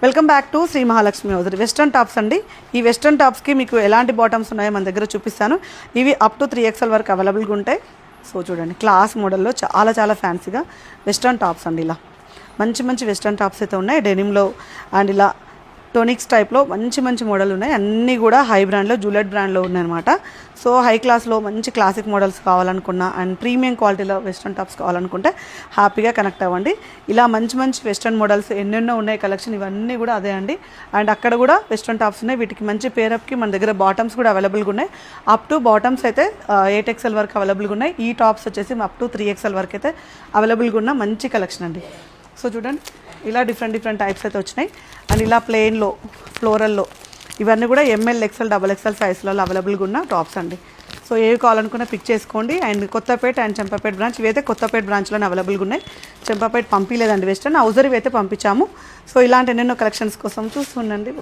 Welcome back to Shri Mahalakshmi hosiery. Western tops అండి. ఈ western టాప్స్కి మీకు ఎలాంటి బాటమ్స్ ఉన్నాయో మన దగ్గర చూపిస్తాను. ఇవి అప్ టు 3XL వరకు అవైలబుల్గా ఉంటాయి. సో చూడండి, క్లాస్ మోడల్లో చాలా ఫ్యాన్సీగా వెస్ట్రన్ టాప్స్ అండి. ఇలా మంచి వెస్ట్రన్ టాప్స్ అయితే ఉన్నాయి డెనిమ్లో. అండ్ ఇలా టోనిక్స్ టైప్లో మంచి మోడల్ ఉన్నాయి. అన్నీ కూడా హై బ్రాండ్లో, జూలెట్ బ్రాండ్లో ఉన్నాయన్నమాట. సో హై క్లాస్లో మంచి క్లాసిక్ మోడల్స్ కావాలనుకున్నా అండ్ ప్రీమియం క్వాలిటీలో వెస్ట్రన్ టాప్స్ కావాలనుకుంటే హ్యాపీగా కనెక్ట్ అవ్వండి. ఇలా మంచి వెస్ట్రన్ మోడల్స్ ఎన్నెన్నో ఉన్నాయి కలెక్షన్. ఇవన్నీ కూడా అదే అండి. అండ్ అక్కడ కూడా వెస్ట్రన్ టాప్స్ ఉన్నాయి. వీటికి మంచి పేరప్కి మన దగ్గర బాటమ్స్ కూడా అవైలబుల్గా ఉన్నాయి. అప్ టు బాటమ్స్ అయితే 8XL వరకు అవైలబుల్గా ఉన్నాయి. ఈ టాప్స్ వచ్చేసి అప్ టు 3XL వరకు అయితే అవైలబుల్గా ఉన్న మంచి కలెక్షన్ అండి. సో చూడండి, ఇలా డిఫరెంట్ టైప్స్ అయితే వచ్చినాయి. అండ్ ఇలా ప్లెయిన్లో, ఫ్లోరల్లో ఇవన్నీ కూడా ML, XL, XXL సైజ్లలో అవైలబుల్గా ఉన్న టాప్స్ అండి. సో ఏవి కావాలనుకున్నా పిక్ చేసుకోండి. And Kothapeta and Chempapeta branch, ఇవైతే కొత్తపేట బ్రాంచ్లోనే అవైలబుల్గా ఉన్నాయి. చెంపపేట పంపించలేదండి, వెస్టర్న్ హౌజరీ అయితే పంపించాము. సో ఇలాంటి ఎన్నెన్నో కలెక్షన్స్ కోసం చూస్తుండండి.